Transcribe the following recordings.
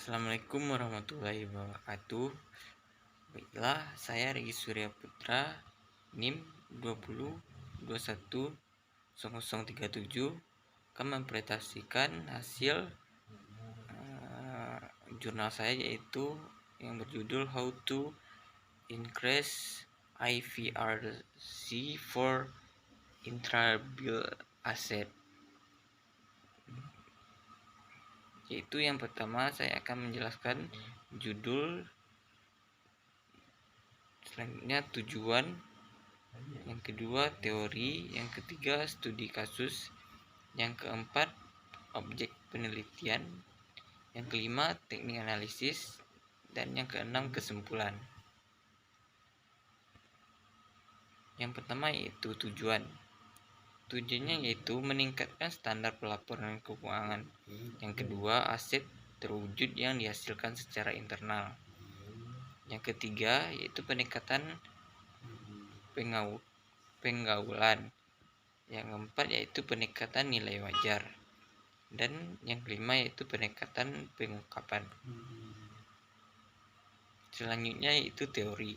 Assalamualaikum warahmatullahi wabarakatuh. Baiklah, saya Regi Surya Putra, NIM 20210037 akan mempresentasikan hasil jurnal saya, yaitu yang berjudul How to Increase IVRC for Intrabil Asset. Yaitu yang pertama saya akan menjelaskan judul, selanjutnya tujuan, yang kedua teori, yang ketiga studi kasus, yang keempat objek penelitian, yang kelima teknik analisis, dan yang keenam kesimpulan. Yang pertama yaitu tujuan. Tujuannya yaitu meningkatkan standar pelaporan keuangan. Yang kedua, aset terwujud yang dihasilkan secara internal. Yang ketiga yaitu peningkatan penggaulan. Yang keempat yaitu peningkatan nilai wajar. Dan yang kelima yaitu peningkatan pengungkapan. Selanjutnya yaitu teori.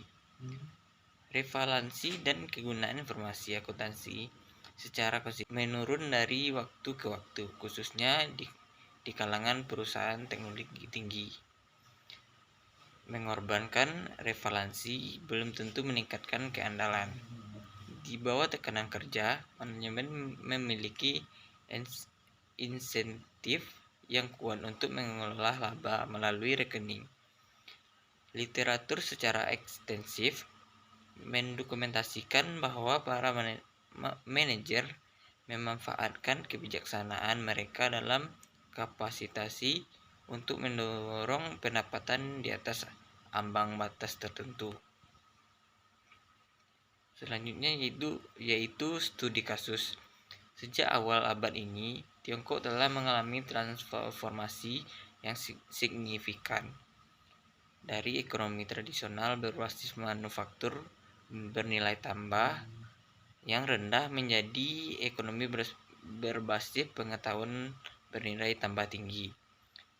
Revaluasi dan kegunaan informasi akuntansi secara konsisten menurun dari waktu ke waktu, khususnya di kalangan perusahaan teknologi tinggi. Mengorbankan revaluasi belum tentu meningkatkan keandalan. Di bawah tekanan kerja, manajemen memiliki insentif yang kuat untuk mengelola laba melalui rekening. Literatur secara ekstensif mendokumentasikan bahwa para manajer memanfaatkan kebijaksanaan mereka dalam kapasitasi untuk mendorong pendapatan di atas ambang batas tertentu. Selanjutnya yaitu studi kasus. Sejak awal abad ini, Tiongkok telah mengalami transformasi yang signifikan dari ekonomi tradisional berbasis manufaktur bernilai tambah yang rendah menjadi ekonomi berbasis pengetahuan bernilai tambah tinggi.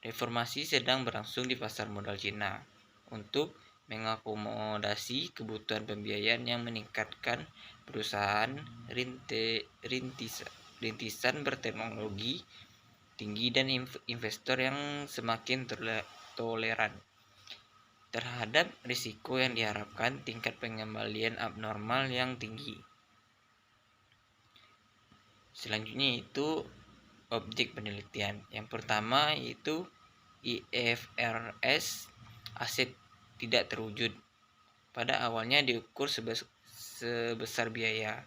Reformasi sedang berlangsung di pasar modal Cina untuk mengakomodasi kebutuhan pembiayaan yang meningkatkan perusahaan rintisan berteknologi tinggi dan investor yang semakin toleran terhadap risiko yang diharapkan tingkat pengembalian abnormal yang tinggi. Selanjutnya itu objek penelitian. Yang pertama yaitu IFRS, aset tidak terwujud. Pada awalnya diukur sebesar biaya.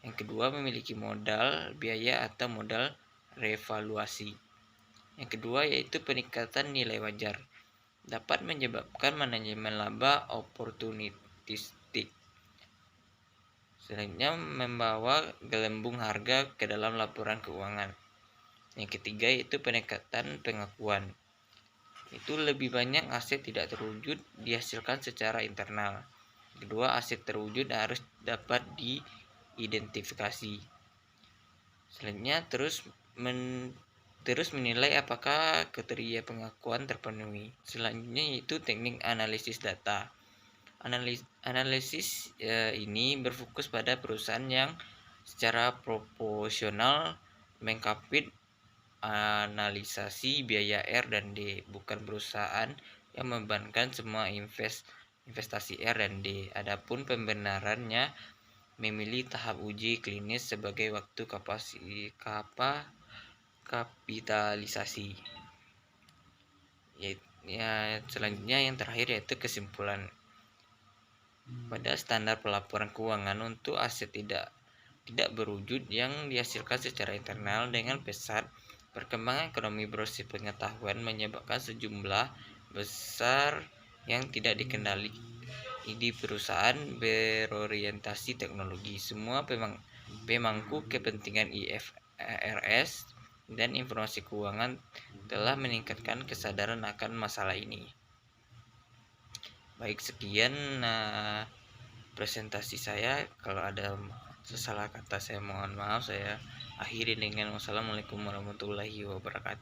Yang kedua memiliki modal biaya atau modal revaluasi. Yang kedua yaitu peningkatan nilai wajar. Dapat menyebabkan manajemen laba oportunistik. Selanjutnya membawa gelembung harga ke dalam laporan keuangan. Yang ketiga yaitu peningkatan pengakuan. Itu lebih banyak aset tidak terwujud dihasilkan secara internal. Kedua, aset terwujud harus dapat diidentifikasi. Selanjutnya terus menilai apakah kriteria pengakuan terpenuhi. Selanjutnya yaitu teknik analisis data. Analisis ini berfokus pada perusahaan yang secara proporsional mengkapit analisasi biaya R dan D, bukan perusahaan yang membebankan semua investasi R dan D. Adapun pembenarannya memilih tahap uji klinis sebagai waktu kapitalisasi. Selanjutnya yang terakhir yaitu kesimpulan. Pada standar pelaporan keuangan untuk aset tidak berwujud yang dihasilkan secara internal dengan pesat, perkembangan ekonomi berbasis pengetahuan menyebabkan sejumlah besar yang tidak dikendali di perusahaan berorientasi teknologi. Semua pemangku kepentingan IFRS dan informasi keuangan telah meningkatkan kesadaran akan masalah ini. Baik, sekian presentasi saya. Kalau ada salah kata saya mohon maaf. Saya akhiri dengan wassalamualaikum warahmatullahi wabarakatuh.